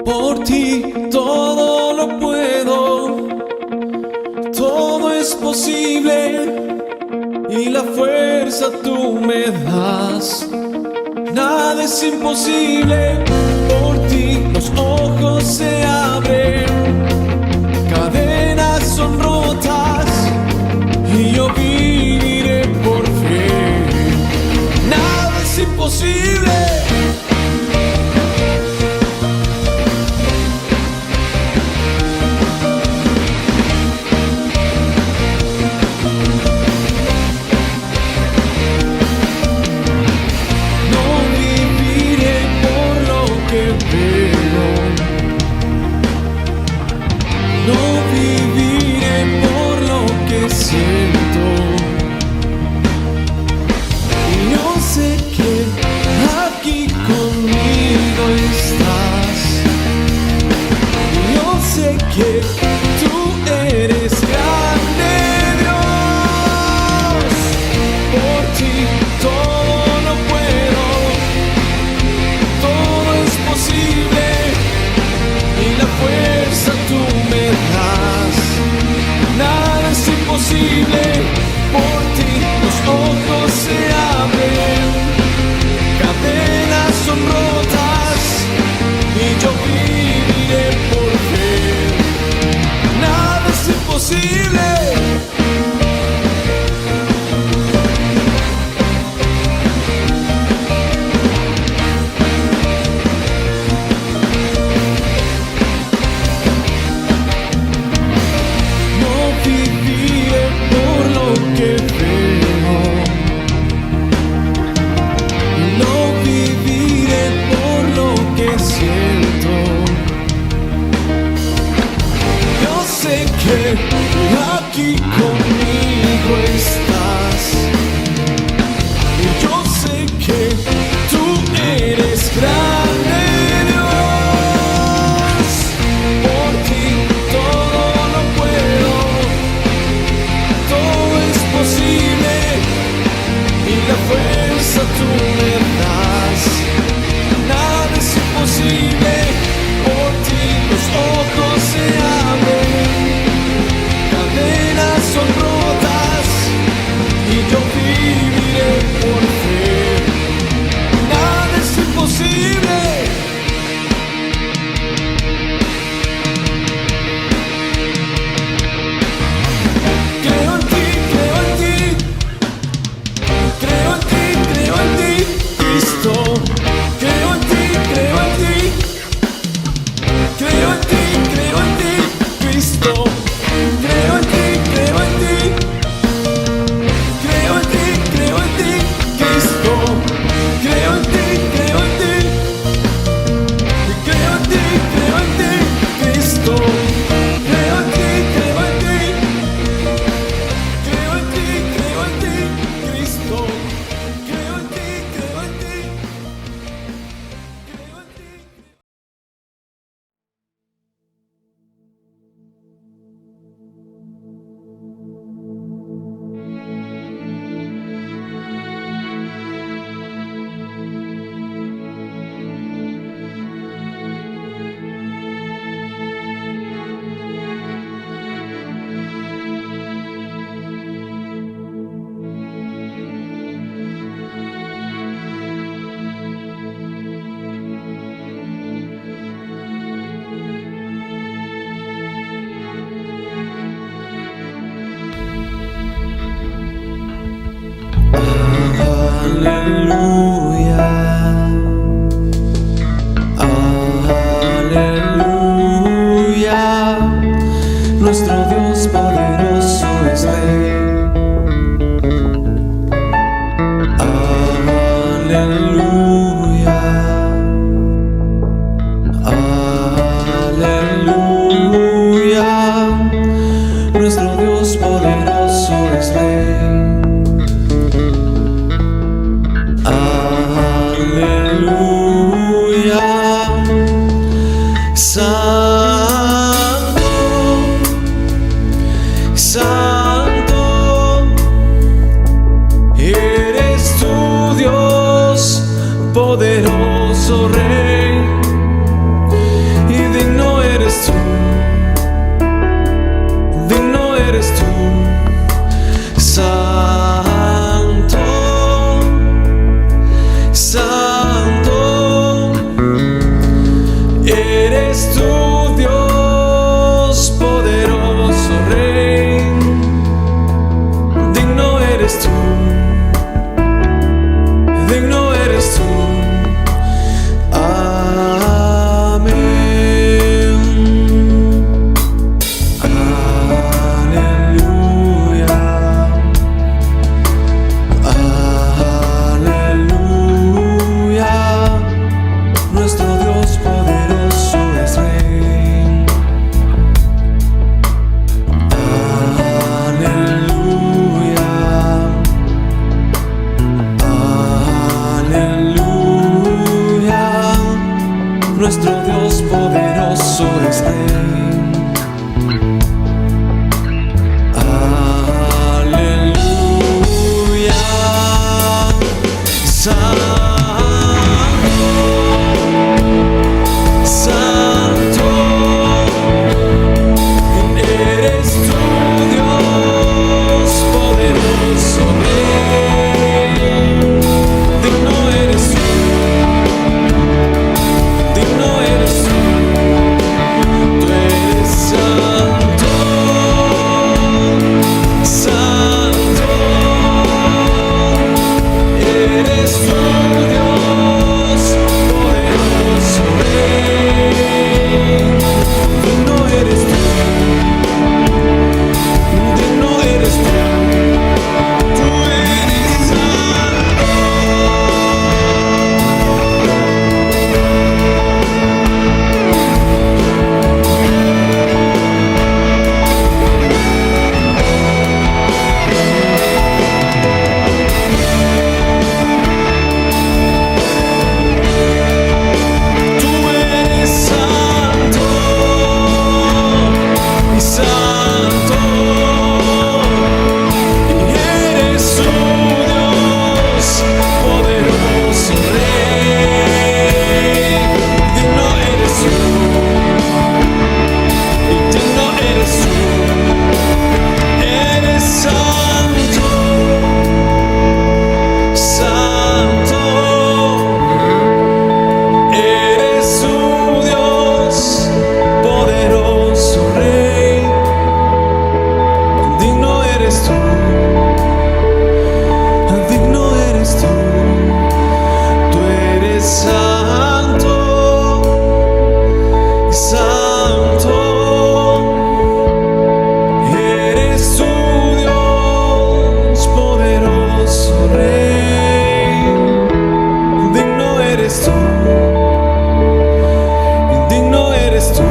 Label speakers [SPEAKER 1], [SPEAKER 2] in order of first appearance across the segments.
[SPEAKER 1] Por ti todo lo puedo, todo es posible y la fuerza tú me das. Nada es imposible, por ti los ojos se abren, cadenas son rotas y yo viviré por fe. Nada es imposible. Que tú eres grande, Dios. Por ti todo lo puedo, todo es posible y la fuerza tú me das. Nada es imposible, por ti los ojos se abren, cadenas son rotas y yo viviré por fe. Nada es imposible. No viviré por lo que veo, no viviré por lo que siento. Sé que aquí conmigo estás y yo sé que tú eres grande, Dios. Por ti todo lo puedo, todo es posible y la fuerza tú me das. Nada es imposible, por ti los ojos se abren, son rotas y yo viviré por fe. Nada es imposible. Creo en ti, creo en ti, creo en ti, creo en ti, Cristo. Creo en ti, creo en ti, creo en ti, creo en ti, Cristo. Creo en ti, creo en ti, creo en ti, creo en ti, Cristo. Creo en ti, creo en ti, creo en ti, creo en ti, Cristo. Creo en ti, creo en ti, creo en ti, creo en ti, Cristo. Creo en ti, creo en ti, creo en ti. Aleluya, aleluya, nuestro Dios poderoso es Rey. Aleluya, aleluya, nuestro Dios poderoso es Rey. Santo, nuestro Dios poderoso es Rey. Aleluya, Santo, Santo, eres tú, Dios poderoso Rey. Digno eres tú, digno eres tú, tú eres santo, santo, eres tú, Dios poderoso Rey. Digno eres tú, digno eres tú, tú eres santo. Tú eres santo y santo, y eres tu Dios poderoso Rey. Digno eres tú, y digno eres tú, eres santo, santo. Eres su Dios poderoso Rey. Digno eres tú, digno eres tú, tú eres santo, santo. Eres su Dios poderoso Rey. Digno eres tú, digno eres tú.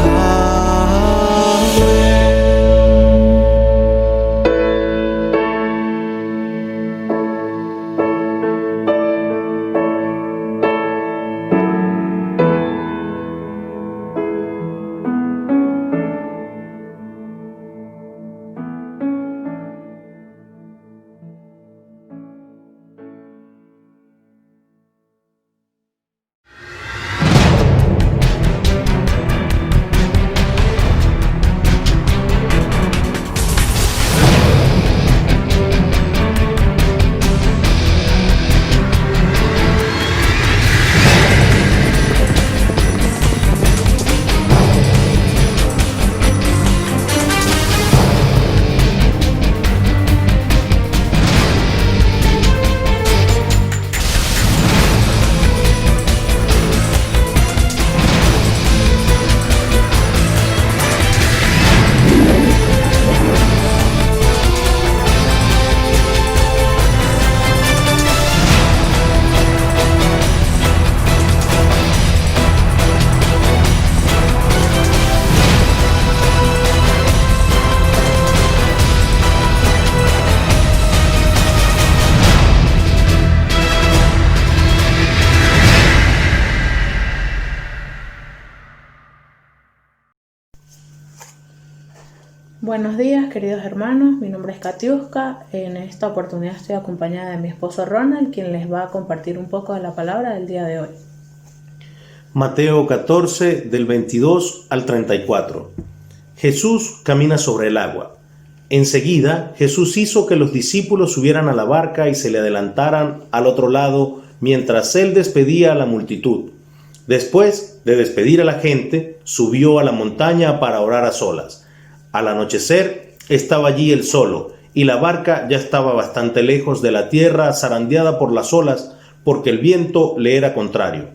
[SPEAKER 1] Amén.
[SPEAKER 2] Buenos días, queridos hermanos. Mi nombre es Katiuska. En esta oportunidad estoy acompañada de mi esposo Ronald, quien les va a compartir un poco de la palabra del día de hoy.
[SPEAKER 3] Mateo 14, del 22 al 34. Jesús camina sobre el agua. Enseguida, Jesús hizo que los discípulos subieran a la barca y se le adelantaran al otro lado mientras él despedía a la multitud. Después de despedir a la gente, subió a la montaña para orar a solas. Al anochecer, estaba allí él solo, y la barca ya estaba bastante lejos de la tierra, zarandeada por las olas, porque el viento le era contrario.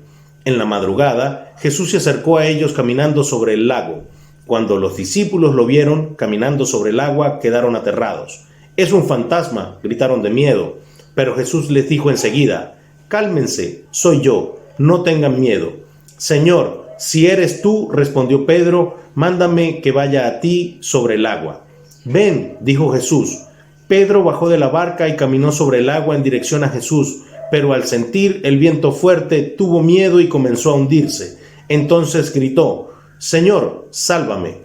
[SPEAKER 3] En la madrugada, Jesús se acercó a ellos caminando sobre el lago. Cuando los discípulos lo vieron caminando sobre el agua, quedaron aterrados. «¡Es un fantasma!», gritaron de miedo. Pero Jesús les dijo enseguida: «Cálmense, soy yo, no tengan miedo». «Señor, si eres tú», respondió Pedro, «mándame que vaya a ti sobre el agua». «Ven», dijo Jesús. Pedro bajó de la barca y caminó sobre el agua en dirección a Jesús, pero al sentir el viento fuerte tuvo miedo y comenzó a hundirse. Entonces gritó: «Señor, sálvame».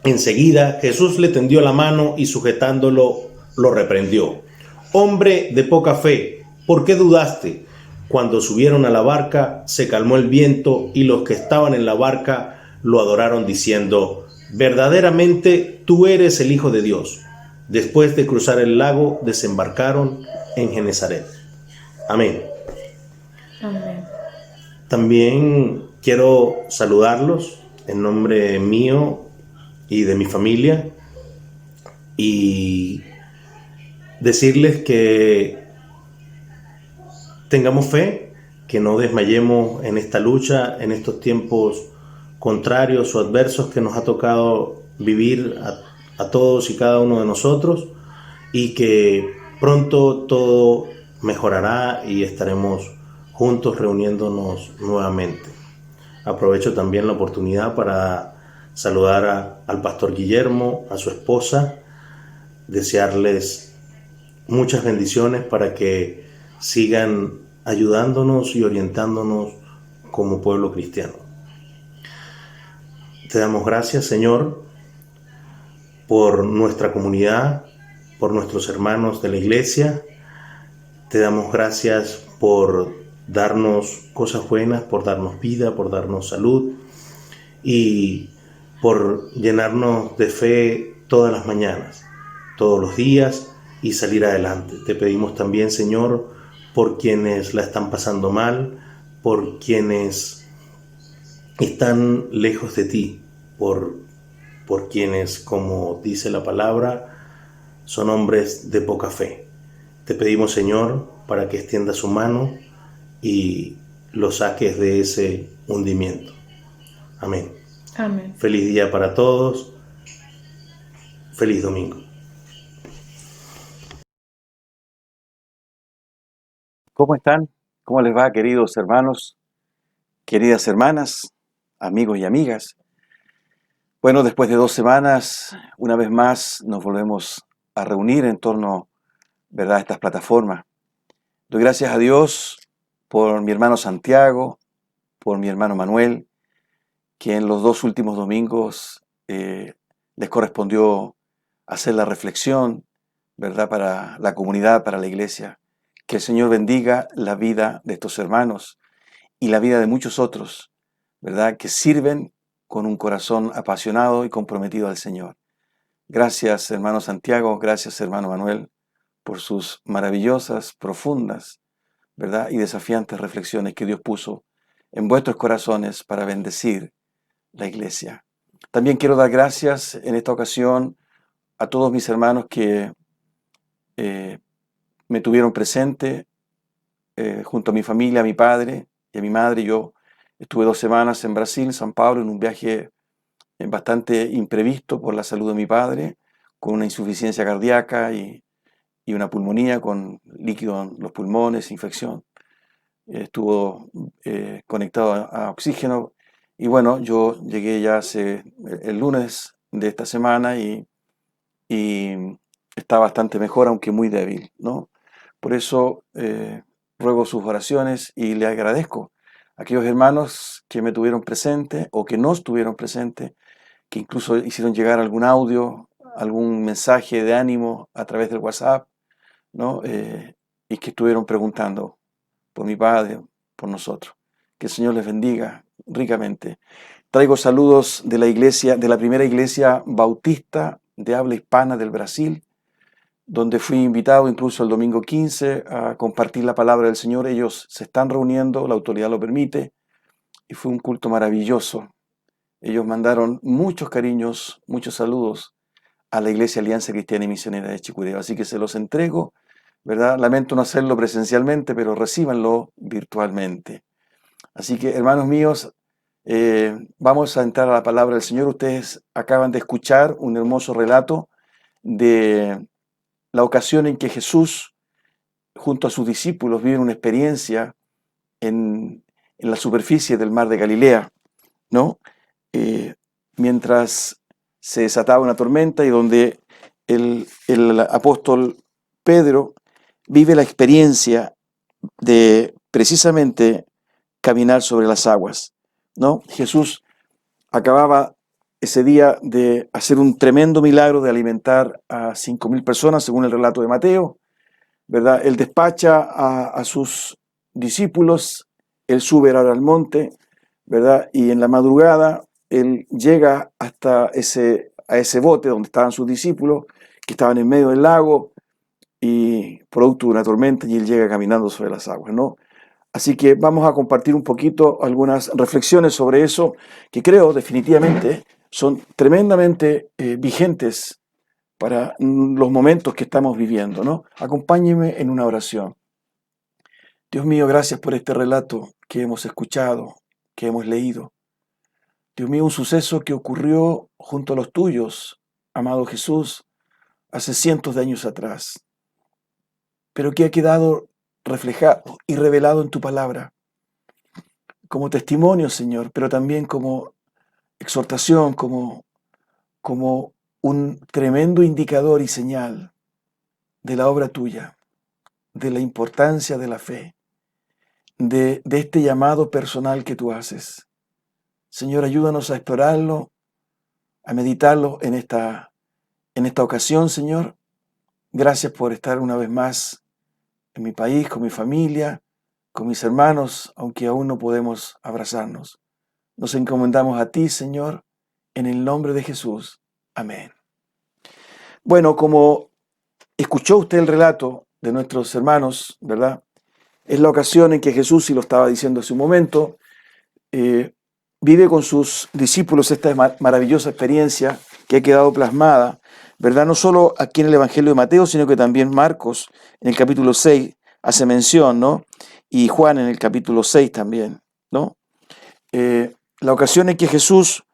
[SPEAKER 3] Enseguida Jesús le tendió la mano y sujetándolo lo reprendió: «Hombre de poca fe, ¿por qué dudaste?». Cuando subieron a la barca, se calmó el viento y los que estaban en la barca lo adoraron diciendo: «Verdaderamente tú eres el Hijo de Dios». Después de cruzar el lago, desembarcaron en Genesaret. Amén.
[SPEAKER 2] Amén.
[SPEAKER 3] También quiero saludarlos en nombre mío y de mi familia y decirles que tengamos fe, que no desmayemos en esta lucha, en estos tiempos contrarios o adversos que nos ha tocado vivir a todos y cada uno de nosotros, y que pronto todo mejorará y estaremos juntos reuniéndonos nuevamente. Aprovecho también la oportunidad para saludar al pastor Guillermo, a su esposa, desearles muchas bendiciones para que sigan ayudándonos y orientándonos como pueblo cristiano. Te damos gracias, Señor, por nuestra comunidad, por nuestros hermanos de la iglesia. Te damos gracias por darnos cosas buenas, por darnos vida, por darnos salud y por llenarnos de fe todas las mañanas, todos los días, y salir adelante. Te pedimos también, Señor, por quienes la están pasando mal, por quienes están lejos de ti, por quienes, como dice la palabra, son hombres de poca fe. Te pedimos, Señor, para que extiendas su mano y los saques de ese hundimiento. Amén.
[SPEAKER 2] Amén.
[SPEAKER 3] Feliz día para todos. Feliz domingo.
[SPEAKER 4] ¿Cómo están? ¿Cómo les va, queridos hermanos, queridas hermanas, amigos y amigas? Bueno, después de 2 semanas, una vez más nos volvemos a reunir en torno, ¿verdad?, a estas plataformas. Doy gracias a Dios por mi hermano Santiago, por mi hermano Manuel, que en los 2 últimos domingos les correspondió hacer la reflexión, ¿verdad?, para la comunidad, para la iglesia. Que el Señor bendiga la vida de estos hermanos y la vida de muchos otros, ¿verdad?, que sirven con un corazón apasionado y comprometido al Señor. Gracias, hermano Santiago, gracias, hermano Manuel, por sus maravillosas, profundas, ¿verdad?, y desafiantes reflexiones que Dios puso en vuestros corazones para bendecir la iglesia. También quiero dar gracias en esta ocasión a todos mis hermanos que me tuvieron presente junto a mi familia, a mi padre y a mi madre. Yo estuve 2 semanas en Brasil, San Pablo, en un viaje bastante imprevisto por la salud de mi padre, con una insuficiencia cardíaca y una pulmonía con líquido en los pulmones, infección. Estuvo conectado a oxígeno y bueno, yo llegué ya el lunes de esta semana y está bastante mejor, aunque muy débil, ¿no? Por eso ruego sus oraciones y le agradezco a aquellos hermanos que me tuvieron presente o que no estuvieron presentes, que incluso hicieron llegar algún audio, algún mensaje de ánimo a través del WhatsApp, ¿no? Y que estuvieron preguntando por mi padre, por nosotros. Que el Señor les bendiga ricamente. Traigo saludos de la iglesia, de la primera iglesia bautista de habla hispana del Brasil, donde fui invitado incluso el domingo 15 a compartir la palabra del Señor. Ellos se están reuniendo, la autoridad lo permite, y fue un culto maravilloso. Ellos mandaron muchos cariños, muchos saludos a la Iglesia Alianza Cristiana y Misionera de Chicureo. Así que se los entrego, ¿verdad? Lamento no hacerlo presencialmente, pero recíbanlo virtualmente. Así que, hermanos míos, vamos a entrar a la palabra del Señor. Ustedes acaban de escuchar un hermoso relato de la ocasión en que Jesús, junto a sus discípulos, vive una experiencia en la superficie del mar de Galilea, ¿no? Mientras se desataba una tormenta y donde el apóstol Pedro vive la experiencia de precisamente caminar sobre las aguas, ¿no? Jesús acababa ese día de hacer un tremendo milagro de alimentar a 5.000 personas, según el relato de Mateo, ¿verdad? Él despacha a sus discípulos, él sube ahora al monte, ¿verdad? Y en la madrugada él llega hasta a ese bote donde estaban sus discípulos, que estaban en medio del lago, y producto de una tormenta, y él llega caminando sobre las aguas, ¿no? Así que vamos a compartir un poquito algunas reflexiones sobre eso, que creo definitivamente son tremendamente vigentes para los momentos que estamos viviendo, ¿no? Acompáñeme en una oración. Dios mío, gracias por este relato que hemos escuchado, que hemos leído. Dios mío, un suceso que ocurrió junto a los tuyos, amado Jesús, hace cientos de años atrás, pero que ha quedado reflejado y revelado en tu palabra, como testimonio, Señor, pero también como exhortación, como un tremendo indicador y señal de la obra tuya, de la importancia de la fe, de este llamado personal que tú haces. Señor, ayúdanos a explorarlo, a meditarlo en esta ocasión, Señor. Gracias por estar una vez más en mi país, con mi familia, con mis hermanos, aunque aún no podemos abrazarnos. Nos encomendamos a ti, Señor, en el nombre de Jesús. Amén. Bueno, como escuchó usted el relato de nuestros hermanos, ¿verdad? Es la ocasión en que Jesús, y lo estaba diciendo hace un momento, vive con sus discípulos esta maravillosa experiencia que ha quedado plasmada, ¿verdad? No solo aquí en el Evangelio de Mateo, sino que también Marcos, en el capítulo 6, hace mención, ¿no? Y Juan en el capítulo 6 también, ¿no? La ocasión en que Jesús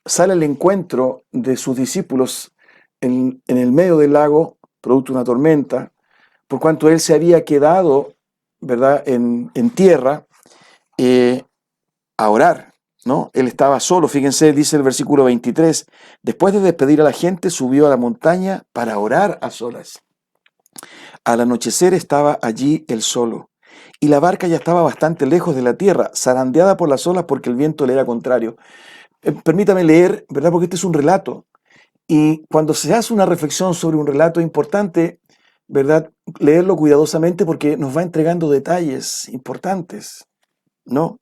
[SPEAKER 4] sale al encuentro de sus discípulos en el medio del lago, producto de una tormenta, por cuanto él se había quedado, ¿verdad?, en tierra a orar, ¿no? Él estaba solo, fíjense, dice el versículo 23, después de despedir a la gente, subió a la montaña para orar a solas. Al anochecer estaba allí él solo, y la barca ya estaba bastante lejos de la tierra, zarandeada por las olas porque el viento le era contrario. Permítame leer, ¿verdad?, porque este es un relato, y cuando se hace una reflexión sobre un relato es importante, ¿verdad?, leerlo cuidadosamente porque nos va entregando detalles importantes, ¿no?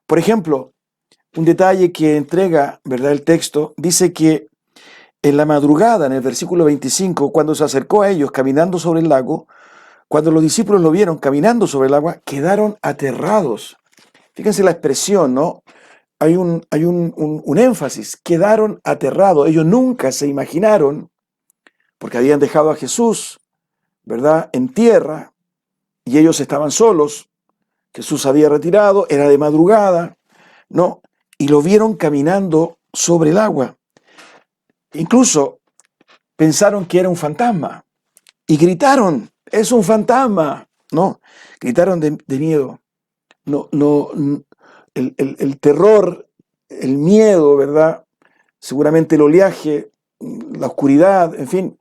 [SPEAKER 4] Por ejemplo, un detalle que entrega, ¿verdad?, el texto, dice que en la madrugada, en el versículo 25, cuando se acercó a ellos caminando sobre el lago, cuando los discípulos lo vieron caminando sobre el agua, quedaron aterrados. Fíjense la expresión, ¿no? Hay un énfasis, quedaron aterrados. Ellos nunca se imaginaron, porque habían dejado a Jesús, ¿verdad?, en tierra, y ellos estaban solos. Jesús había retirado, era de madrugada, ¿no? Y lo vieron caminando sobre el agua. Incluso pensaron que era un fantasma y gritaron, es un fantasma, ¿no? Gritaron de miedo. El terror, el miedo, ¿verdad? Seguramente el oleaje, la oscuridad, en fin,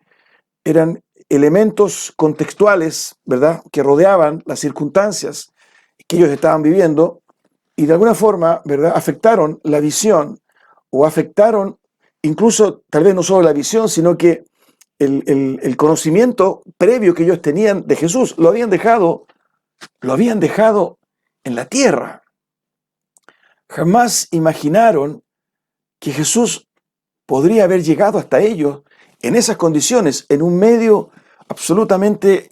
[SPEAKER 4] eran elementos contextuales, ¿verdad?, que rodeaban las circunstancias que ellos estaban viviendo y de alguna forma, ¿verdad?, afectaron la visión o afectaron incluso tal vez no solo la visión, sino que el conocimiento previo que ellos tenían de Jesús. Lo habían dejado en la tierra. Jamás imaginaron que Jesús podría haber llegado hasta ellos en esas condiciones, en un medio absolutamente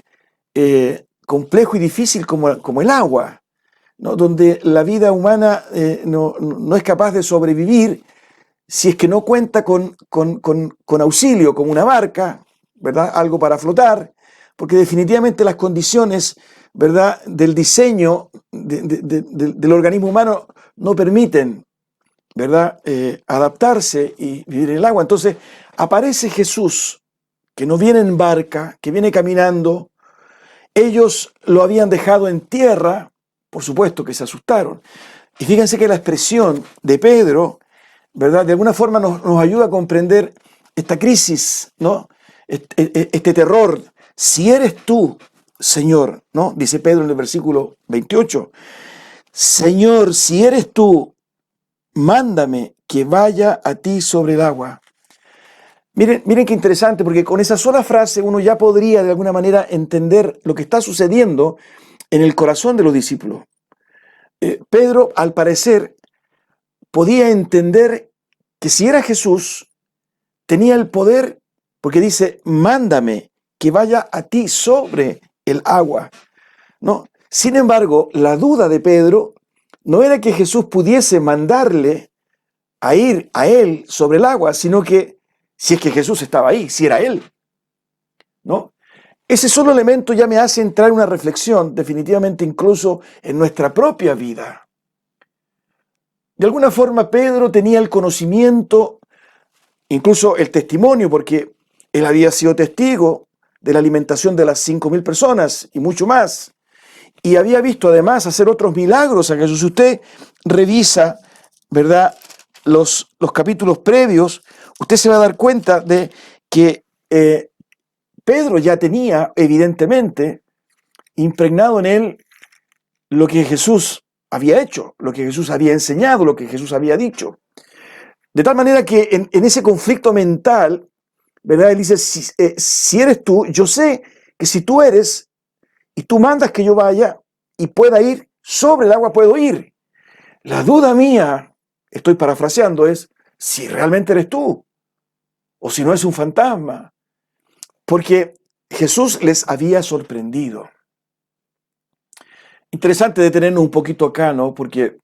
[SPEAKER 4] complejo y difícil como el agua, ¿no?, donde la vida humana no es capaz de sobrevivir si es que no cuenta con auxilio, como una barca, ¿verdad?, algo para flotar, porque definitivamente las condiciones, ¿verdad?, del diseño del organismo humano no permiten, ¿verdad?, adaptarse y vivir en el agua. Entonces aparece Jesús, que no viene en barca, que viene caminando. Ellos lo habían dejado en tierra, por supuesto que se asustaron. Y fíjense que la expresión de Pedro, ¿verdad?, de alguna forma nos ayuda a comprender esta crisis, ¿no?, este terror. Si eres tú, Señor, ¿no? Dice Pedro en el versículo 28, Señor, si eres tú, mándame que vaya a ti sobre el agua. Miren qué interesante, porque con esa sola frase uno ya podría de alguna manera entender lo que está sucediendo en el corazón de los discípulos. Pedro, al parecer, podía entender que si era Jesús, tenía el poder, porque dice, mándame que vaya a ti sobre el agua, ¿no? Sin embargo, la duda de Pedro no era que Jesús pudiese mandarle a ir a él sobre el agua, sino que si es que Jesús estaba ahí, si era él, ¿no? Ese solo elemento ya me hace entrar en una reflexión, definitivamente incluso en nuestra propia vida. De alguna forma Pedro tenía el conocimiento, incluso el testimonio, porque él había sido testigo de la alimentación de las 5.000 personas y mucho más. Y había visto además hacer otros milagros a Jesús. Si usted revisa, ¿verdad?, los capítulos previos, usted se va a dar cuenta de que Pedro ya tenía, evidentemente, impregnado en él lo que Jesús había hecho, lo que Jesús había enseñado, lo que Jesús había dicho. De tal manera que en ese conflicto mental, ¿verdad?, él dice, si eres tú, yo sé que si tú eres y tú mandas que yo vaya y pueda ir sobre el agua, puedo ir. La duda mía, estoy parafraseando, es si realmente eres tú o si no es un fantasma. Porque Jesús les había sorprendido. Interesante detenernos un poquito acá, ¿no? Porque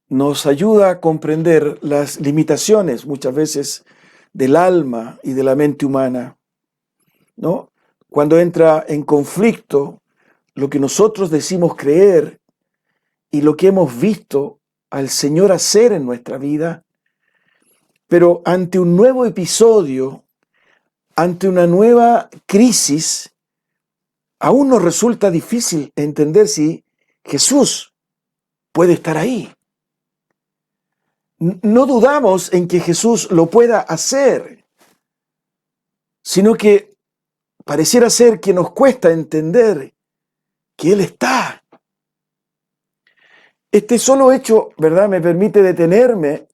[SPEAKER 4] nos ayuda a comprender las limitaciones muchas veces del alma y de la mente humana, ¿no? Cuando entra en conflicto lo que nosotros decimos creer y lo que hemos visto al Señor hacer en nuestra vida, pero ante un nuevo episodio, ante una nueva crisis, aún nos resulta difícil entender si Jesús puede estar ahí. No dudamos en que Jesús lo pueda hacer, sino que pareciera ser que nos cuesta entender que Él está. Este solo hecho, ¿verdad?, me permite detenerme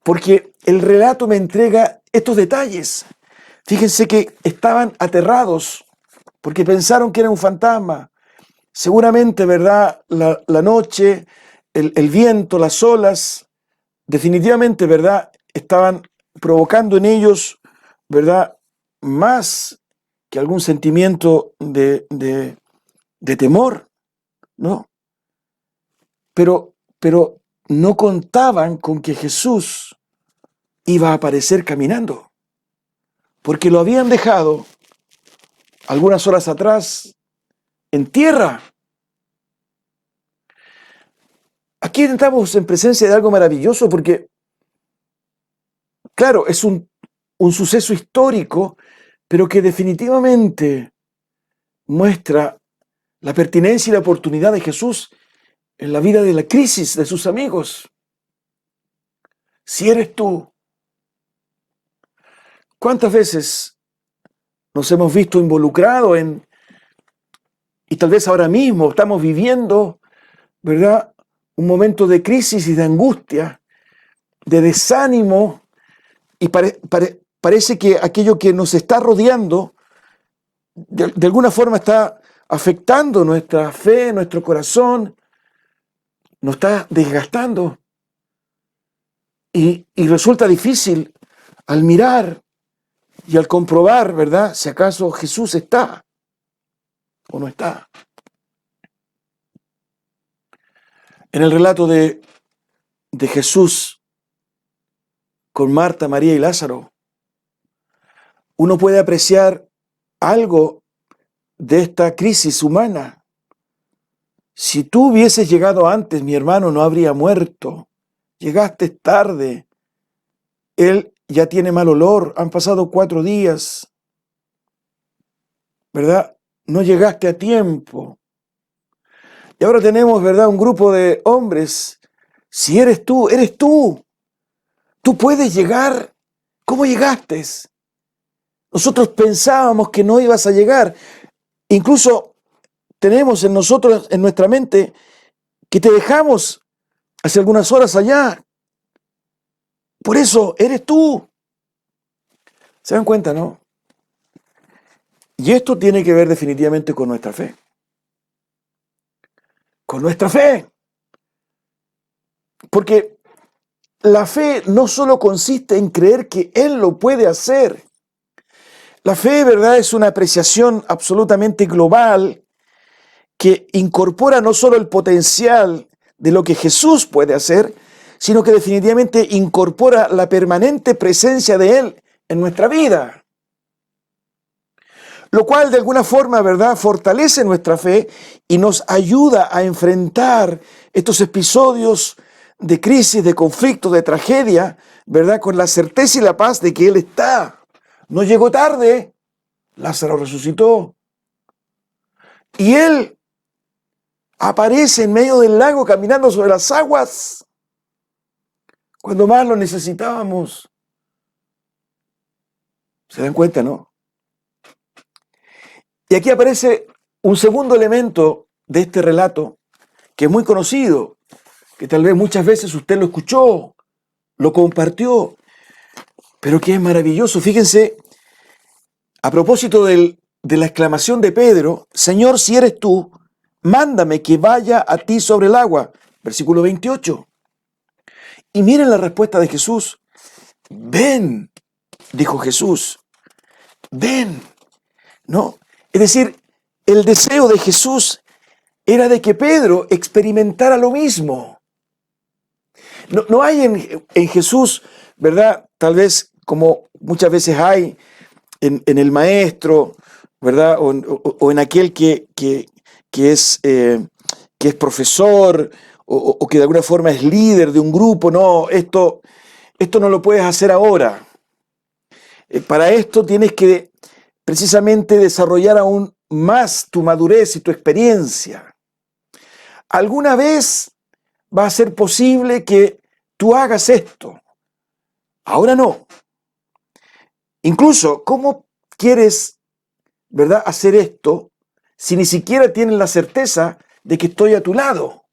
[SPEAKER 4] porque el relato me entrega estos detalles. Fíjense que estaban aterrados porque pensaron que era un fantasma. Seguramente, ¿verdad?, la noche, el viento, las olas, definitivamente, ¿verdad?, estaban provocando en ellos, ¿verdad?, más que algún sentimiento de temor, ¿no? Pero no contaban con que Jesús iba a aparecer caminando, porque lo habían dejado algunas horas atrás en tierra. Aquí estamos en presencia de algo maravilloso porque, claro, es un suceso histórico, pero que definitivamente muestra la pertinencia y la oportunidad de Jesús en la vida de la crisis de sus amigos. Si eres tú, ¿cuántas veces nos hemos visto involucrados y tal vez ahora mismo estamos viviendo, ¿verdad?, un momento de crisis y de angustia, de desánimo, y parece que aquello que nos está rodeando de alguna forma está afectando nuestra fe, nuestro corazón, nos está desgastando y resulta difícil al mirar y al comprobar, ¿verdad?, si acaso Jesús está o no está. En el relato de Jesús con Marta, María y Lázaro, uno puede apreciar algo de esta crisis humana. Si tú hubieses llegado antes, mi hermano no habría muerto. Llegaste tarde. Él ya tiene mal olor. Han pasado 4 días. ¿Verdad? No llegaste a tiempo. Y ahora tenemos, ¿verdad?, un grupo de hombres. Si eres tú, eres tú. Tú puedes llegar. ¿Cómo llegaste? Nosotros pensábamos que no ibas a llegar. Incluso tenemos en nosotros, en nuestra mente, que te dejamos hace algunas horas allá. Por eso eres tú. ¿Se dan cuenta, no? Y esto tiene que ver definitivamente con nuestra fe. Con nuestra fe. Porque la fe no solo consiste en creer que Él lo puede hacer. La fe, ¿verdad?, es una apreciación absolutamente global que incorpora no solo el potencial de lo que Jesús puede hacer, sino que definitivamente incorpora la permanente presencia de Él en nuestra vida. Lo cual de alguna forma, ¿verdad?, fortalece nuestra fe y nos ayuda a enfrentar estos episodios de crisis, de conflicto, de tragedia, ¿verdad?, con la certeza y la paz de que Él está. No llegó tarde, Lázaro resucitó. Y Él aparece en medio del lago caminando sobre las aguas cuando más lo necesitábamos. ¿Se dan cuenta, no? Y aquí aparece un segundo elemento de este relato que es muy conocido, que tal vez muchas veces usted lo escuchó, lo compartió, pero que es maravilloso. Fíjense, a propósito de la exclamación de Pedro, Señor, si eres tú, mándame que vaya a ti sobre el agua. Versículo 28. Y miren la respuesta de Jesús. Ven, dijo Jesús, ven. ¿No? Es decir, el deseo de Jesús era de que Pedro experimentara lo mismo. No hay en Jesús, ¿verdad?, tal vez como muchas veces hay en el maestro, ¿verdad?, o en aquel que es profesor o que de alguna forma es líder de un grupo. No, esto no lo puedes hacer ahora. Para esto tienes que precisamente desarrollar aún más tu madurez y tu experiencia. Alguna vez va a ser posible que tú hagas esto. Ahora no. Incluso, ¿cómo quieres, ¿verdad?, hacer esto si ni siquiera tienes la certeza de que estoy a tu lado?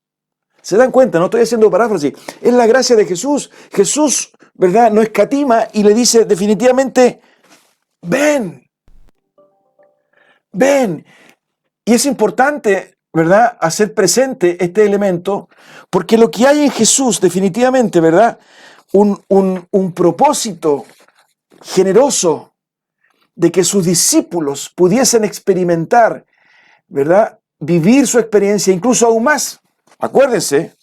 [SPEAKER 4] ¿Se dan cuenta? No estoy haciendo paráfrasis. Es la gracia de Jesús. Jesús, ¿verdad?, no escatima y le dice definitivamente, ven. Ven. Y es importante, ¿verdad?, hacer presente este elemento, porque lo que hay en Jesús, definitivamente, ¿verdad?, un propósito generoso de que sus discípulos pudiesen experimentar, ¿verdad?, vivir su experiencia incluso aún más. Acuérdense,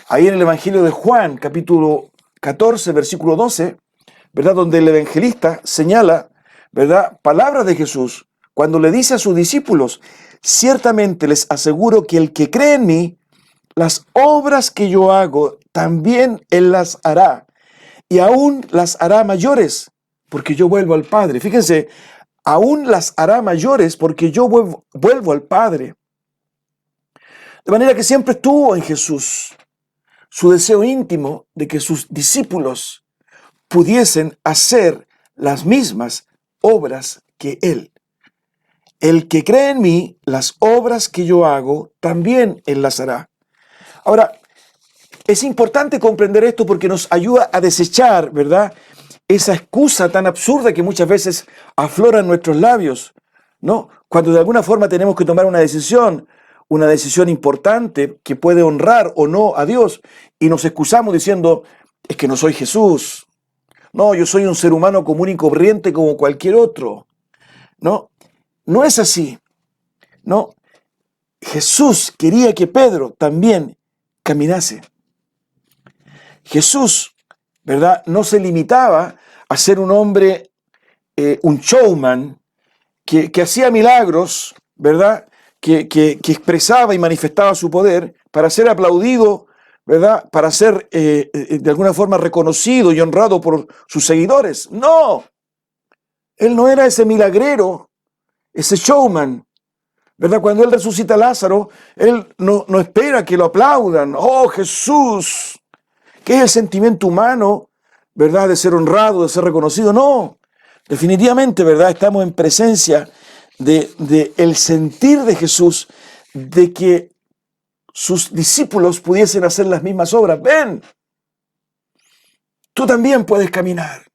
[SPEAKER 4] ahí en el Evangelio de Juan, capítulo 14, versículo 12, ¿verdad?, donde el evangelista señala, ¿verdad?, palabras de Jesús, cuando le dice a sus discípulos, ciertamente les aseguro que el que cree en mí, las obras que yo hago, también él las hará, y aún las hará mayores, porque yo vuelvo al Padre. Fíjense, aún las hará mayores, porque yo vuelvo al Padre. De manera que siempre estuvo en Jesús su deseo íntimo de que sus discípulos pudiesen hacer las mismas obras que Él. El que cree en mí, las obras que yo hago, también Él las hará. Ahora, es importante comprender esto porque nos ayuda a desechar, ¿verdad?, esa excusa tan absurda que muchas veces aflora en nuestros labios, ¿no? Cuando de alguna forma tenemos que tomar una decisión importante que puede honrar o no a Dios, y nos excusamos diciendo, es que no soy Jesús. No, yo soy un ser humano común y corriente como cualquier otro. No, no es así. No, Jesús quería que Pedro también caminase. Jesús, ¿verdad?, no se limitaba a ser un hombre, un showman, que hacía milagros, ¿verdad?, que expresaba y manifestaba su poder para ser aplaudido, ¿verdad?, para ser de alguna forma reconocido y honrado por sus seguidores. No, él no era ese milagrero, ese showman, ¿verdad? Cuando él resucita a Lázaro, él no espera que lo aplaudan. Oh, Jesús, ¿qué es el sentimiento humano, ¿verdad?, de ser honrado, de ser reconocido? No, definitivamente, ¿verdad?, estamos en presencia de el sentir de Jesús, de que sus discípulos pudiesen hacer las mismas obras. Ven, tú también puedes caminar.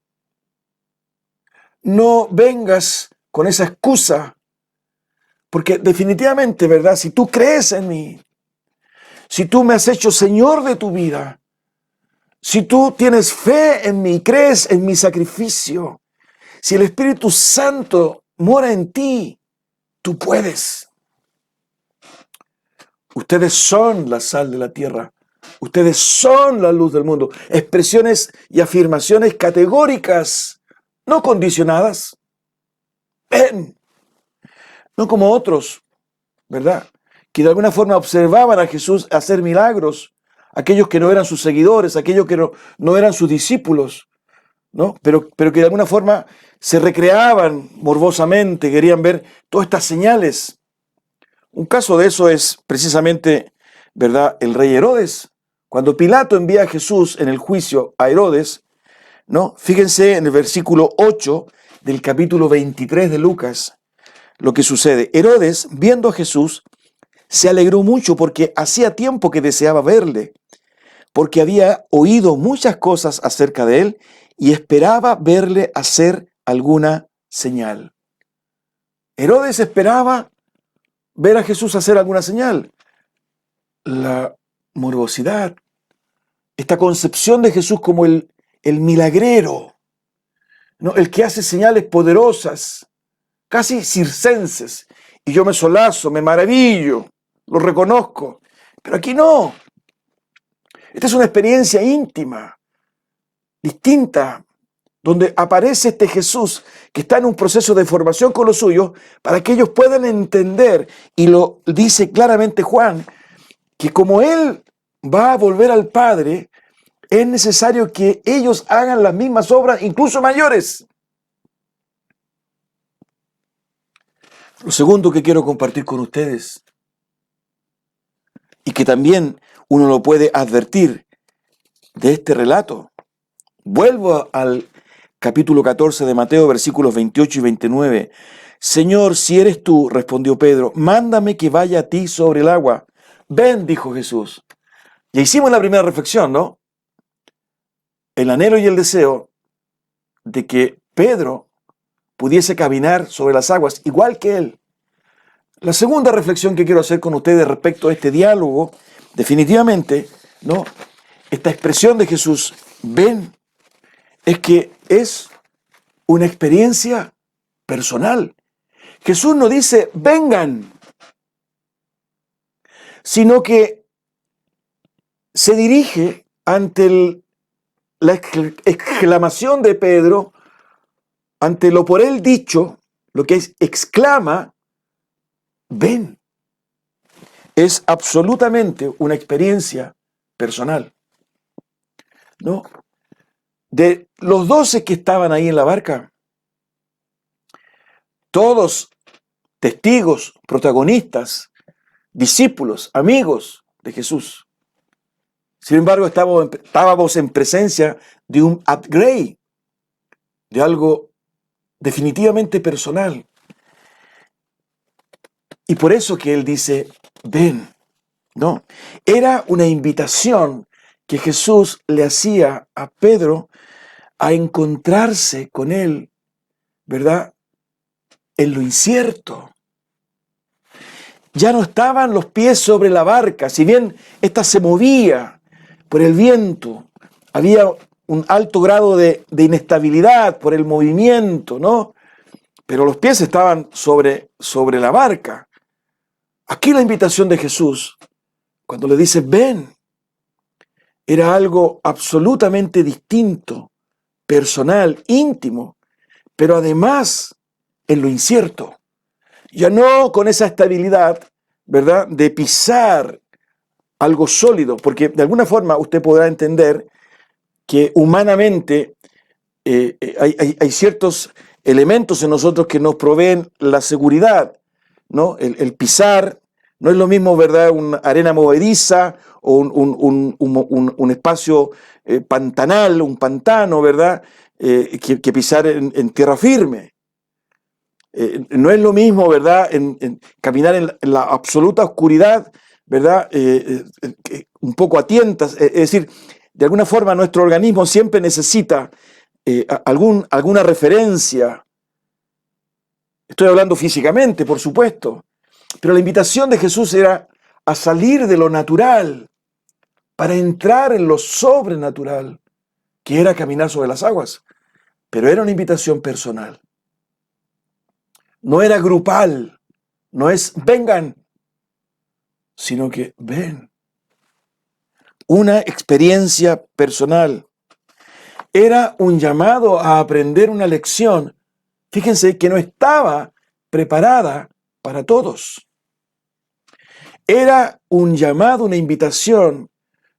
[SPEAKER 4] No vengas con esa excusa, porque definitivamente, ¿verdad? Si tú crees en mí, si tú me has hecho Señor de tu vida, si tú tienes fe en mí, crees en mi sacrificio, si el Espíritu Santo mora en ti, tú puedes. Ustedes son la sal de la tierra. Ustedes son la luz del mundo. Expresiones y afirmaciones categóricas, no condicionadas. Ven. No como otros, ¿verdad? Que de alguna forma observaban a Jesús hacer milagros. Aquellos que no eran sus seguidores, aquellos que no eran sus discípulos, ¿no? Pero que de alguna forma se recreaban morbosamente, querían ver todas estas señales. Un caso de eso es precisamente, ¿verdad?, el rey Herodes. Cuando Pilato envía a Jesús en el juicio a Herodes, ¿no? Fíjense en el versículo 8 del capítulo 23 de Lucas lo que sucede. Herodes, viendo a Jesús, se alegró mucho porque hacía tiempo que deseaba verle, porque había oído muchas cosas acerca de él y esperaba verle hacer alguna señal. Herodes esperaba ver a Jesús hacer alguna señal. La morbosidad, esta concepción de Jesús como el milagrero, ¿no? El que hace señales poderosas, casi circenses, y yo me solazo, me maravillo, lo reconozco. Pero aquí no. Esta es una experiencia íntima, distinta, donde aparece este Jesús que está en un proceso de formación con los suyos para que ellos puedan entender, y lo dice claramente Juan, que como Él va a volver al Padre, es necesario que ellos hagan las mismas obras, incluso mayores. Lo segundo que quiero compartir con ustedes, y que también uno lo puede advertir de este relato, vuelvo al capítulo 14 de Mateo, versículos 28 y 29. Señor, si eres tú, respondió Pedro, mándame que vaya a ti sobre el agua. Ven, dijo Jesús. Ya hicimos la primera reflexión, ¿no? El anhelo y el deseo de que Pedro pudiese caminar sobre las aguas, igual que él. La segunda reflexión que quiero hacer con ustedes respecto a este diálogo, definitivamente, ¿no? Esta expresión de Jesús, ven, es que es una experiencia personal. Jesús no dice, vengan, sino que se dirige ante la exclamación de Pedro, ante lo por él dicho, lo que es exclama, ven. Es absolutamente una experiencia personal, ¿no? De los 12 que estaban ahí en la barca, todos testigos, protagonistas, discípulos, amigos de Jesús. Sin embargo, estábamos en presencia de un upgrade, de algo definitivamente personal. Y por eso que él dice, ven, ¿no? Era una invitación que Jesús le hacía a Pedro a encontrarse con él, ¿verdad?, en lo incierto. Ya no estaban los pies sobre la barca, si bien ésta se movía por el viento, había un alto grado de inestabilidad por el movimiento, ¿no? Pero los pies estaban sobre la barca. Aquí la invitación de Jesús, cuando le dice, ven, era algo absolutamente distinto, personal, íntimo, pero además en lo incierto. Ya no con esa estabilidad, ¿verdad?, de pisar algo sólido, porque de alguna forma usted podrá entender que humanamente hay ciertos elementos en nosotros que nos proveen la seguridad, ¿no? El pisar no es lo mismo, ¿verdad?, una arena movediza o un espacio pantanal, un pantano, ¿verdad?, que pisar en tierra firme. No es lo mismo, ¿verdad?, en caminar en la absoluta oscuridad, ¿verdad?, un poco a tientas. Es decir, de alguna forma nuestro organismo siempre necesita alguna referencia. Estoy hablando físicamente, por supuesto, pero la invitación de Jesús era a salir de lo natural para entrar en lo sobrenatural, que era caminar sobre las aguas. Pero era una invitación personal. No era grupal, no es vengan, sino que ven. Una experiencia personal. Era un llamado a aprender una lección, fíjense, que no estaba preparada para todos. Era un llamado, una invitación,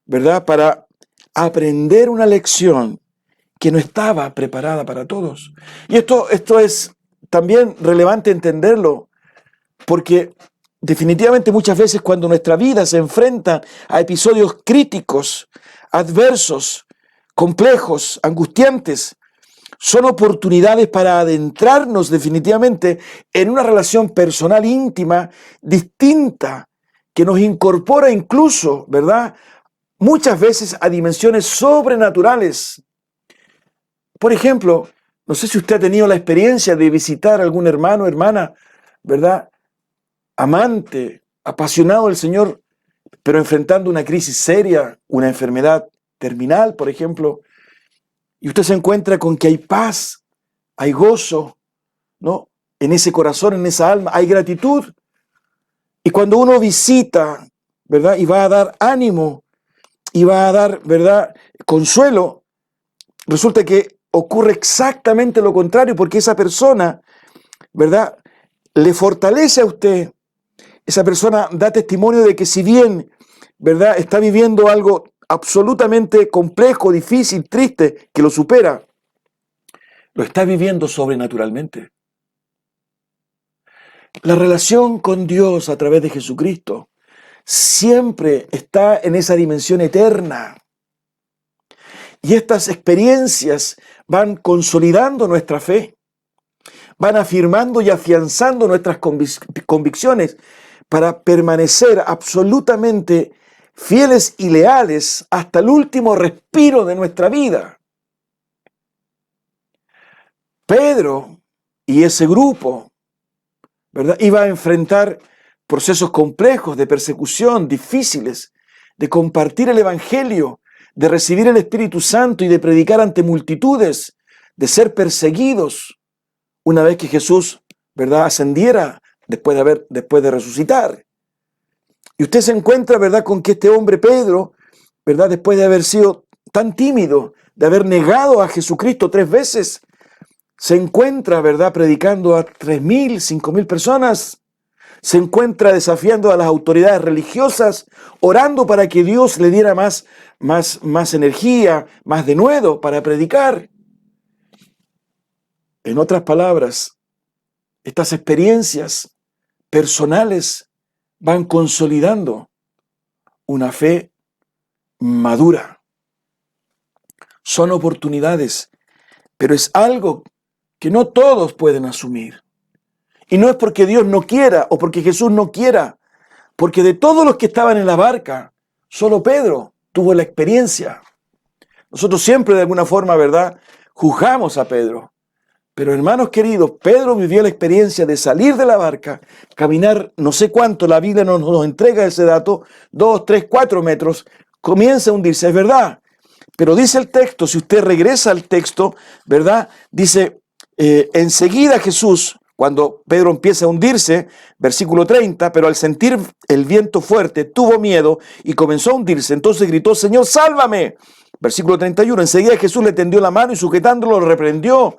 [SPEAKER 4] ¿verdad?, para aprender una lección que no estaba preparada para todos. Y esto es también relevante entenderlo, porque definitivamente muchas veces cuando nuestra vida se enfrenta a episodios críticos, adversos, complejos, angustiantes, son oportunidades para adentrarnos definitivamente en una relación personal íntima, distinta, que nos incorpora incluso, ¿verdad?, muchas veces a dimensiones sobrenaturales. Por ejemplo, no sé si usted ha tenido la experiencia de visitar a algún hermano, hermana, ¿verdad?, amante, apasionado del Señor, pero enfrentando una crisis seria, una enfermedad terminal, por ejemplo, y usted se encuentra con que hay paz, hay gozo, ¿no?, en ese corazón, en esa alma, hay gratitud. Y cuando uno visita, ¿verdad?, y va a dar ánimo, y va a dar, ¿verdad?, consuelo, resulta que ocurre exactamente lo contrario, porque esa persona, ¿verdad?, le fortalece a usted. Esa persona da testimonio de que si bien, ¿verdad?, está viviendo algo absolutamente complejo, difícil, triste, que lo supera, lo está viviendo sobrenaturalmente. La relación con Dios a través de Jesucristo siempre está en esa dimensión eterna. Y estas experiencias van consolidando nuestra fe, van afirmando y afianzando nuestras convicciones para permanecer absolutamente fieles y leales hasta el último respiro de nuestra vida. Pedro y ese grupo, ¿verdad?, iba a enfrentar procesos complejos de persecución, difíciles, de compartir el Evangelio, de recibir el Espíritu Santo y de predicar ante multitudes, de ser perseguidos una vez que Jesús, ¿verdad?, ascendiera después de resucitar. Y usted se encuentra, ¿verdad?, con que este hombre Pedro, ¿verdad?, después de haber sido tan tímido, de haber negado a Jesucristo 3 veces, se encuentra, ¿verdad?, predicando a 3.000, 5.000 personas. Se encuentra desafiando a las autoridades religiosas, orando para que Dios le diera más energía, más denuedo para predicar. En otras palabras, estas experiencias personales van consolidando una fe madura. Son oportunidades, pero es algo que no todos pueden asumir. Y no es porque Dios no quiera o porque Jesús no quiera, porque de todos los que estaban en la barca, solo Pedro tuvo la experiencia. Nosotros siempre de alguna forma, ¿verdad?, juzgamos a Pedro. Pero hermanos queridos, Pedro vivió la experiencia de salir de la barca, caminar no sé cuánto, la Biblia nos entrega ese dato, 2, 3, 4 metros, comienza a hundirse, es verdad. Pero dice el texto, si usted regresa al texto, ¿verdad?, dice, enseguida Jesús, cuando Pedro empieza a hundirse, versículo 30, pero al sentir el viento fuerte, tuvo miedo y comenzó a hundirse. Entonces gritó, Señor, sálvame. Versículo 31, enseguida Jesús le tendió la mano y sujetándolo lo reprendió.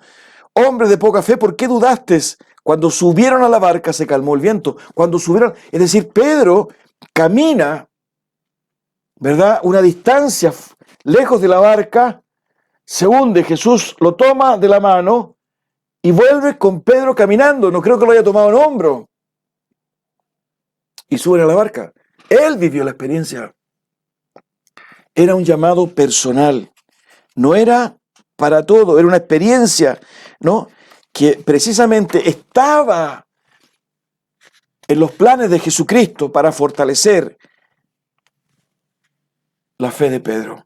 [SPEAKER 4] Hombre de poca fe, ¿por qué dudaste? Cuando subieron a la barca se calmó el viento. Cuando subieron, es decir, Pedro camina, ¿verdad?, una distancia lejos de la barca, se hunde, Jesús lo toma de la mano y vuelve con Pedro caminando. No creo que lo haya tomado en hombro. Y suben a la barca. Él vivió la experiencia. Era un llamado personal. No era para todo, era una experiencia, ¿no?, que precisamente estaba en los planes de Jesucristo para fortalecer la fe de Pedro,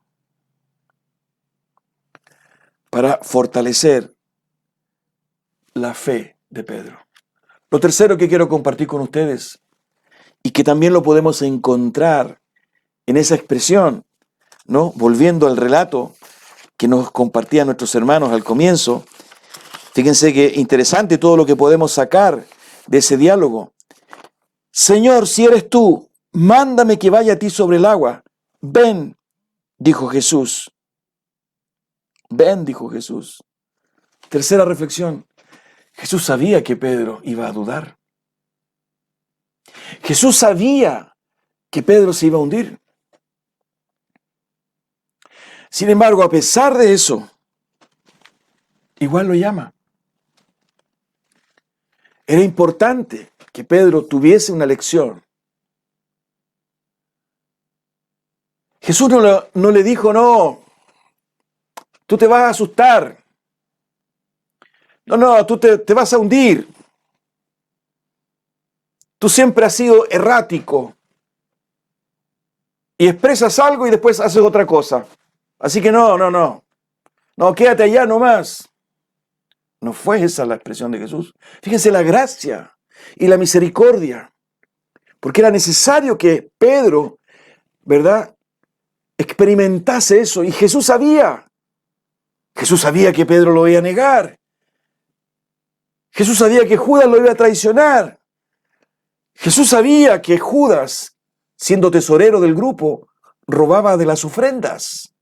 [SPEAKER 4] para fortalecer la fe de Pedro. Lo tercero que quiero compartir con ustedes, y que también lo podemos encontrar en esa expresión, ¿no? Volviendo al relato que nos compartían nuestros hermanos al comienzo, fíjense que interesante todo lo que podemos sacar de ese diálogo. Señor, si eres tú, mándame que vaya a ti sobre el agua. Ven, dijo Jesús. Ven, dijo Jesús. Tercera reflexión. Jesús sabía que Pedro iba a dudar. Jesús sabía que Pedro se iba a hundir. Sin embargo, a pesar de eso, igual lo llama. Era importante que Pedro tuviese una lección. Jesús no le dijo, no, tú te vas a asustar. No, tú te vas a hundir. Tú siempre has sido errático. Y expresas algo y después haces otra cosa. Así que no, quédate allá nomás. No fue esa la expresión de Jesús. Fíjense la gracia y la misericordia. Porque era necesario que Pedro, ¿verdad?, experimentase eso. Y Jesús sabía. Jesús sabía que Pedro lo iba a negar. Jesús sabía que Judas lo iba a traicionar. Jesús sabía que Judas, siendo tesorero del grupo, robaba de las ofrendas.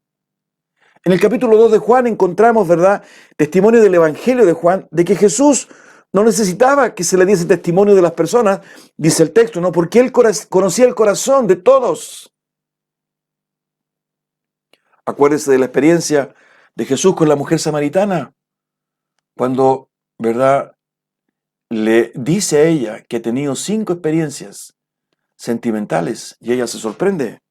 [SPEAKER 4] En el capítulo 2 de Juan encontramos, ¿verdad?, testimonio del Evangelio de Juan, de que Jesús no necesitaba que se le diese testimonio de las personas, dice el texto, ¿no? Porque él conocía el corazón de todos. Acuérdese de la experiencia de Jesús con la mujer samaritana, cuando, ¿verdad?, le dice a ella que ha tenido 5 experiencias sentimentales y ella se sorprende.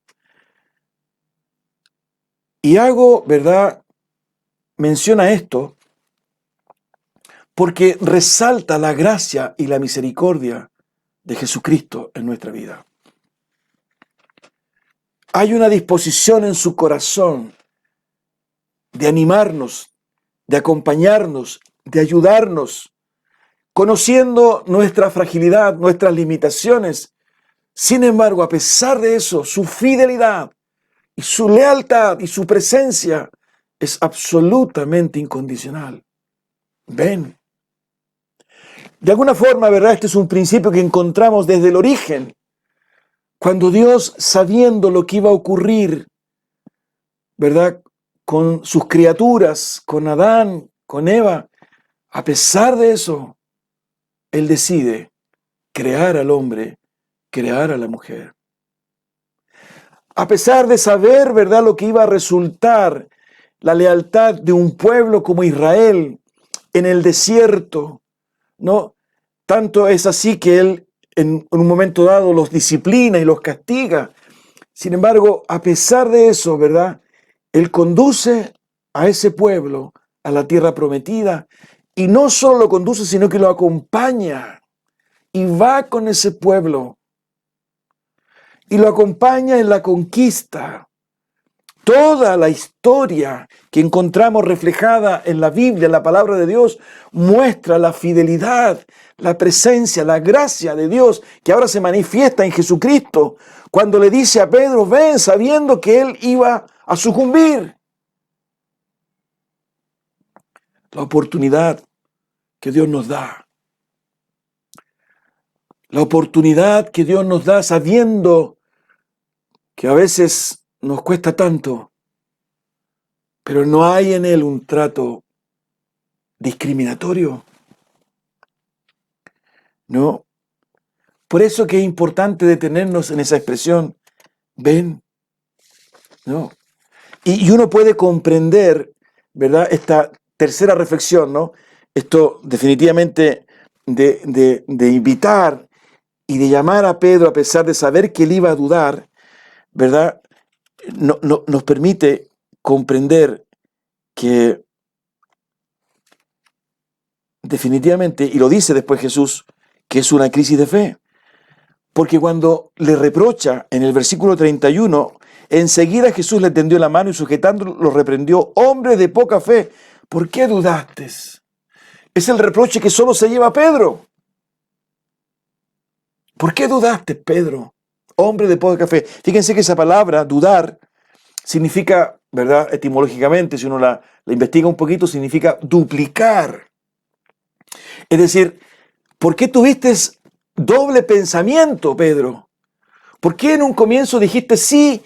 [SPEAKER 4] Y hago, ¿verdad?, menciona esto porque resalta la gracia y la misericordia de Jesucristo en nuestra vida. Hay una disposición en su corazón de animarnos, de acompañarnos, de ayudarnos, conociendo nuestra fragilidad, nuestras limitaciones. Sin embargo, a pesar de eso, su fidelidad y su lealtad y su presencia es absolutamente incondicional. Ven. De alguna forma, ¿verdad?, este es un principio que encontramos desde el origen. Cuando Dios, sabiendo lo que iba a ocurrir, ¿verdad?, con sus criaturas, con Adán, con Eva, a pesar de eso, Él decide crear al hombre, crear a la mujer. A pesar de saber, ¿verdad?, lo que iba a resultar la lealtad de un pueblo como Israel en el desierto, ¿no? Tanto es así que Él en un momento dado los disciplina y los castiga. Sin embargo, a pesar de eso, ¿verdad?, Él conduce a ese pueblo a la tierra prometida, y no solo lo conduce, sino que lo acompaña y va con ese pueblo y lo acompaña en la conquista. Toda la historia que encontramos reflejada en la Biblia, en la palabra de Dios, muestra la fidelidad, la presencia, la gracia de Dios que ahora se manifiesta en Jesucristo cuando le dice a Pedro, ven, sabiendo que él iba a sucumbir. La oportunidad que Dios nos da. La oportunidad que Dios nos da sabiendo que a veces nos cuesta tanto, pero no hay en Él un trato discriminatorio. No. Por eso que es importante detenernos en esa expresión, ven. No. Y uno puede comprender, ¿verdad?, esta tercera reflexión, ¿no? Esto definitivamente de invitar y de llamar a Pedro a pesar de saber que él iba a dudar, ¿verdad?, nos permite comprender que definitivamente, y lo dice después Jesús, que es una crisis de fe. Porque cuando le reprocha en el versículo 31, enseguida Jesús le tendió la mano y sujetándolo lo reprendió: hombre de poca fe, ¿por qué dudaste? Es el reproche que solo se lleva Pedro. ¿Por qué dudaste, Pedro? Hombre de poca fe. Fíjense que esa palabra, dudar, significa, ¿verdad? Etimológicamente, si uno la investiga un poquito, significa duplicar. Es decir, ¿por qué tuviste doble pensamiento, Pedro? ¿Por qué en un comienzo dijiste sí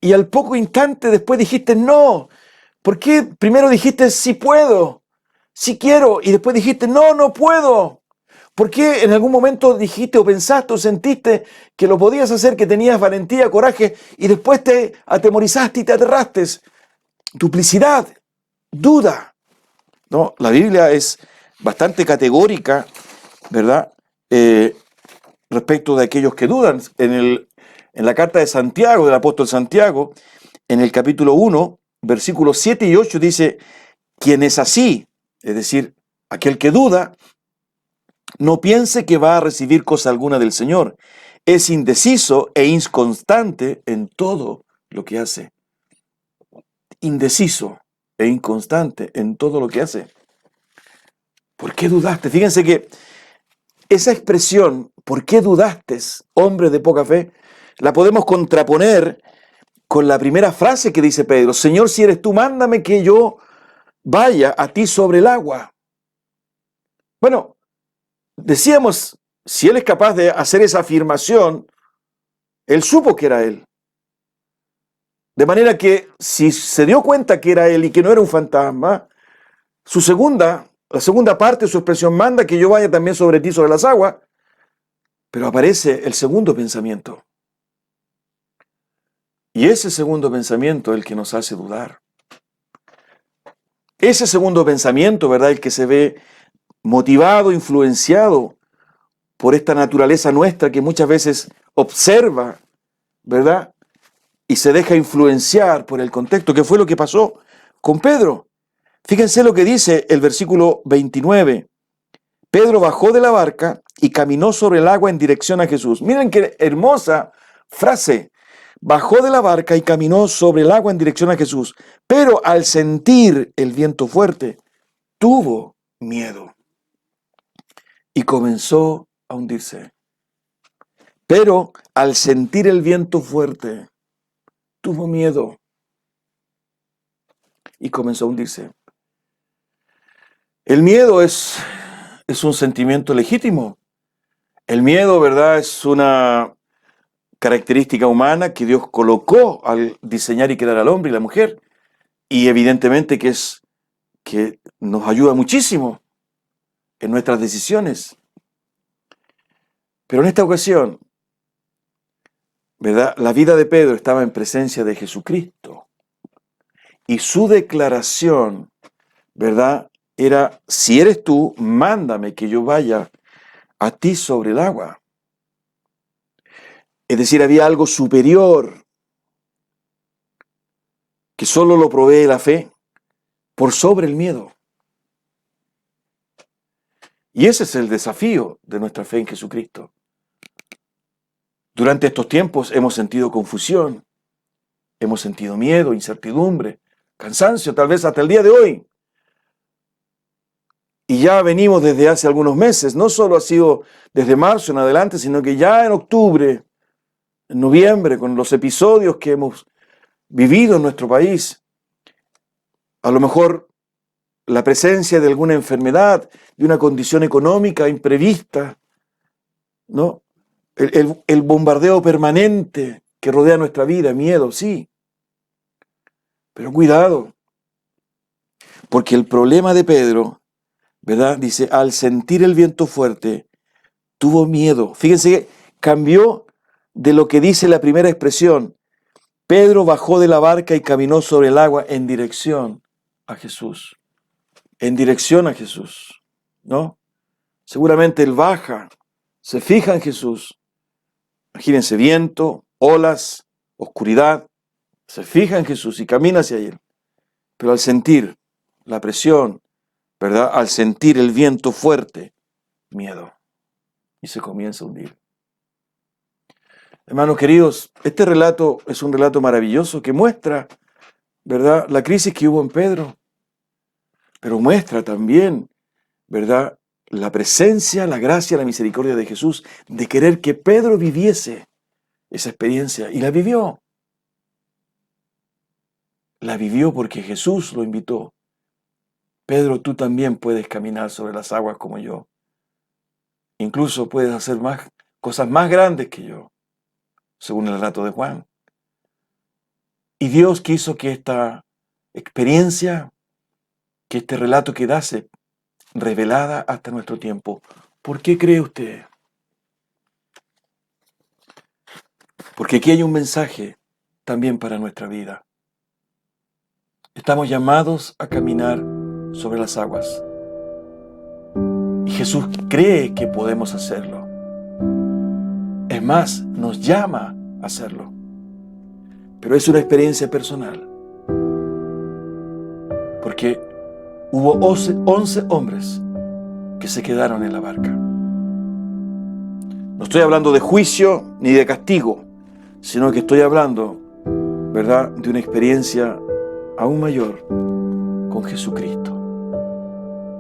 [SPEAKER 4] y al poco instante después dijiste no? ¿Por qué primero dijiste sí puedo, sí quiero y después dijiste no, no puedo? ¿Por qué en algún momento dijiste o pensaste o sentiste que lo podías hacer, que tenías valentía, coraje y después te atemorizaste y te aterraste? Duplicidad, duda. ¿No? La Biblia es bastante categórica, ¿verdad? Respecto de aquellos que dudan. En la carta de Santiago, del apóstol Santiago, en el capítulo 1, versículos 7 y 8 dice: quien es así, es decir, aquel que duda, no piense que va a recibir cosa alguna del Señor. Es indeciso e inconstante en todo lo que hace. Indeciso e inconstante en todo lo que hace. ¿Por qué dudaste? Fíjense que esa expresión, ¿por qué dudaste, hombre de poca fe?, la podemos contraponer con la primera frase que dice Pedro: Señor, si eres tú, mándame que yo vaya a ti sobre el agua. Bueno, decíamos, si él es capaz de hacer esa afirmación, él supo que era él. De manera que si se dio cuenta que era él y que no era un fantasma, la segunda parte de su expresión: manda que yo vaya también sobre ti sobre las aguas. Pero aparece el segundo pensamiento. Y ese segundo pensamiento es el que nos hace dudar. Ese segundo pensamiento, ¿verdad?, el que se ve motivado, influenciado por esta naturaleza nuestra que muchas veces observa, ¿verdad?, y se deja influenciar por el contexto, que fue lo que pasó con Pedro. Fíjense lo que dice el versículo 29. Pedro bajó de la barca y caminó sobre el agua en dirección a Jesús. Miren qué hermosa frase. Bajó de la barca y caminó sobre el agua en dirección a Jesús. Pero al sentir el viento fuerte, tuvo miedo y comenzó a hundirse. Pero al sentir el viento fuerte, tuvo miedo y comenzó a hundirse. El miedo es un sentimiento legítimo. El miedo, ¿verdad?, es una característica humana que Dios colocó al diseñar y crear al hombre y la mujer. Y evidentemente que nos ayuda muchísimo en nuestras decisiones. Pero en esta ocasión, ¿verdad?, la vida de Pedro estaba en presencia de Jesucristo. Y su declaración, ¿verdad?, era: si eres tú, mándame que yo vaya a ti sobre el agua. Es decir, había algo superior que solo lo provee la fe por sobre el miedo. Y ese es el desafío de nuestra fe en Jesucristo. Durante estos tiempos hemos sentido confusión, hemos sentido miedo, incertidumbre, cansancio, tal vez hasta el día de hoy. Y ya venimos desde hace algunos meses, no solo ha sido desde marzo en adelante, sino que ya en octubre, en noviembre, con los episodios que hemos vivido en nuestro país, a lo mejor la presencia de alguna enfermedad, de una condición económica imprevista, ¿no? El bombardeo permanente que rodea nuestra vida, miedo, sí. Pero cuidado, porque el problema de Pedro, ¿verdad?, dice: al sentir el viento fuerte, tuvo miedo. Fíjense que cambió de lo que dice la primera expresión. Pedro bajó de la barca y caminó sobre el agua en dirección a Jesús. En dirección a Jesús, ¿no? Seguramente él baja, se fija en Jesús. Imagínense, viento, olas, oscuridad. Se fija en Jesús y camina hacia él. Pero al sentir la presión ¿verdad? Al sentir el viento fuerte, miedo. Y se comienza a hundir. Hermanos queridos, este relato es un relato maravilloso que muestra, ¿verdad?, la crisis que hubo en Pedro, pero muestra también, ¿verdad?, la presencia, la gracia, la misericordia de Jesús, de querer que Pedro viviese esa experiencia, y la vivió. La vivió porque Jesús lo invitó. Pedro, tú también puedes caminar sobre las aguas como yo. Incluso puedes hacer cosas más grandes que yo, según el relato de Juan. Y Dios quiso que esta experiencia, que este relato quedase revelada hasta nuestro tiempo. ¿Por qué cree usted? Porque aquí hay un mensaje también para nuestra vida. Estamos llamados a caminar sobre las aguas. Y Jesús cree que podemos hacerlo. Es más, nos llama a hacerlo. Pero es una experiencia personal. Porque hubo 11 hombres que se quedaron en la barca. No estoy hablando de juicio ni de castigo, sino que estoy hablando, ¿verdad?, de una experiencia aún mayor con Jesucristo,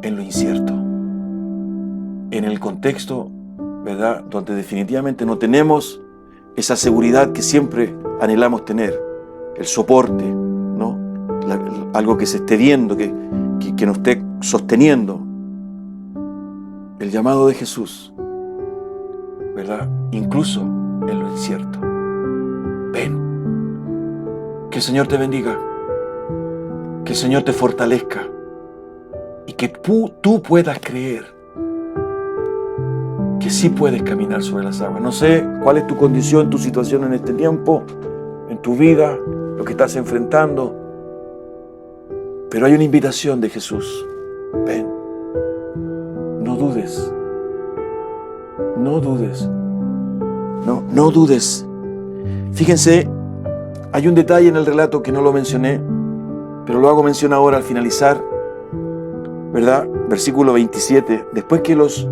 [SPEAKER 4] en lo incierto, en el contexto, ¿verdad?, donde definitivamente no tenemos esa seguridad que siempre anhelamos tener, el soporte, ¿no?, algo que se esté viendo, que nos esté sosteniendo. El llamado de Jesús, ¿verdad?, incluso en lo incierto. Ven, que el Señor te bendiga, que el Señor te fortalezca y que tú puedas creer que sí puedes caminar sobre las aguas. No sé cuál es tu condición, tu situación en este tiempo, en tu vida, lo que estás enfrentando, pero hay una invitación de Jesús. Ven, no dudes, no dudes, no dudes. Fíjense, hay un detalle en el relato que no lo mencioné, pero lo hago mención ahora al finalizar, ¿verdad? Versículo 27. Después que los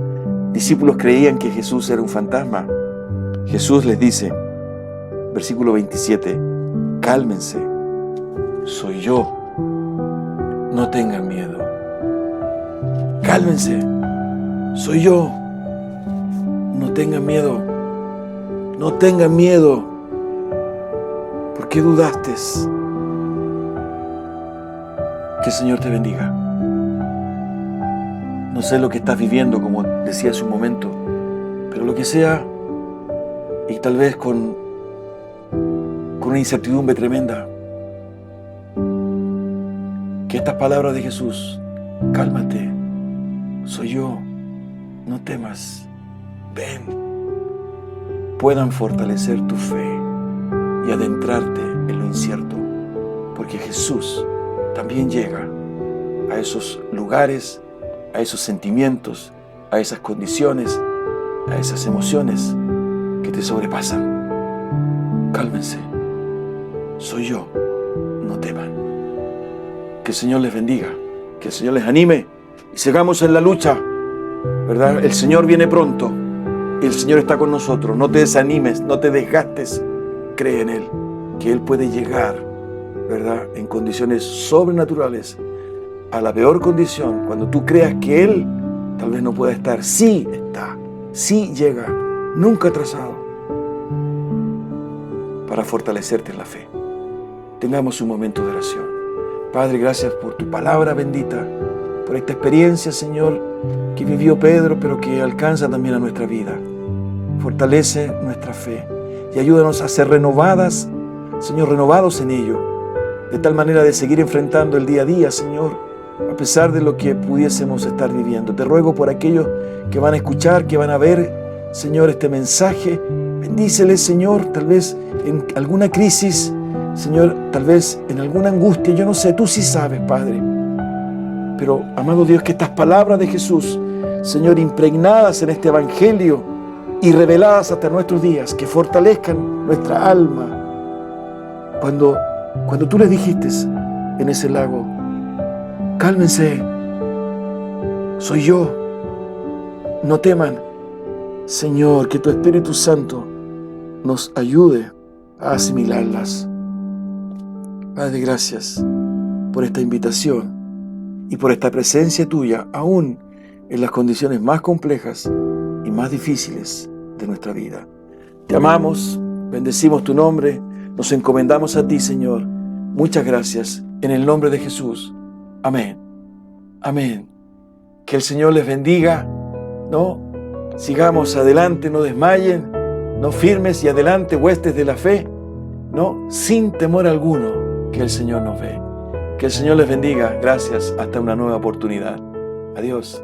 [SPEAKER 4] discípulos creían que Jesús era un fantasma, Jesús les dice, versículo 27, cálmense, soy yo, no tengan miedo. Cálmense, soy yo, no tengan miedo, no tengan miedo. ¿Por qué dudaste? Que el Señor te bendiga. No sé lo que estás viviendo, como decía hace un momento, pero lo que sea, y tal vez con una incertidumbre tremenda, que estas palabras de Jesús, cálmate, soy yo, no temas, ven, puedan fortalecer tu fe y adentrarte en lo incierto, porque Jesús también llega a esos lugares, a esos sentimientos, a esas condiciones, a esas emociones que te sobrepasan. Cálmense, soy yo, no teman. Que el Señor les bendiga, que el Señor les anime y sigamos en la lucha, ¿verdad? El Señor viene pronto y el Señor está con nosotros. No te desanimes, no te desgastes, cree en Él, que Él puede llegar, ¿verdad?, en condiciones sobrenaturales a la peor condición. Cuando tú creas que Él tal vez no pueda estar, sí está, sí llega, nunca atrasado, para fortalecerte en la fe. Tengamos un momento de oración. Padre, gracias por tu palabra bendita, por esta experiencia, Señor, que vivió Pedro, pero que alcanza también a nuestra vida. Fortalece nuestra fe y ayúdanos a ser renovadas, Señor, renovados en ello, de tal manera de seguir enfrentando el día a día, Señor, a pesar de lo que pudiésemos estar viviendo. Te ruego por aquellos que van a escuchar, que van a ver, Señor, este mensaje. Bendíceles, Señor, tal vez en alguna crisis, Señor, tal vez en alguna angustia. Yo no sé, tú sí sabes, Padre. Pero, amado Dios, que estas palabras de Jesús, Señor, impregnadas en este Evangelio y reveladas hasta nuestros días, que fortalezcan nuestra alma. Cuando tú les dijiste en ese lago, cálmense, soy yo. No teman. Señor, que tu Espíritu Santo nos ayude a asimilarlas. Padre, gracias por esta invitación y por esta presencia tuya, aún en las condiciones más complejas y más difíciles de nuestra vida. Te amamos, bendecimos tu nombre, nos encomendamos a ti, Señor. Muchas gracias, en el nombre de Jesús. Amén. Amén. Que el Señor les bendiga. No, sigamos adelante, no desmayen, no firmes y adelante, huestes de la fe, no, sin temor alguno, que el Señor nos ve. Que el Señor les bendiga. Gracias. Hasta una nueva oportunidad. Adiós.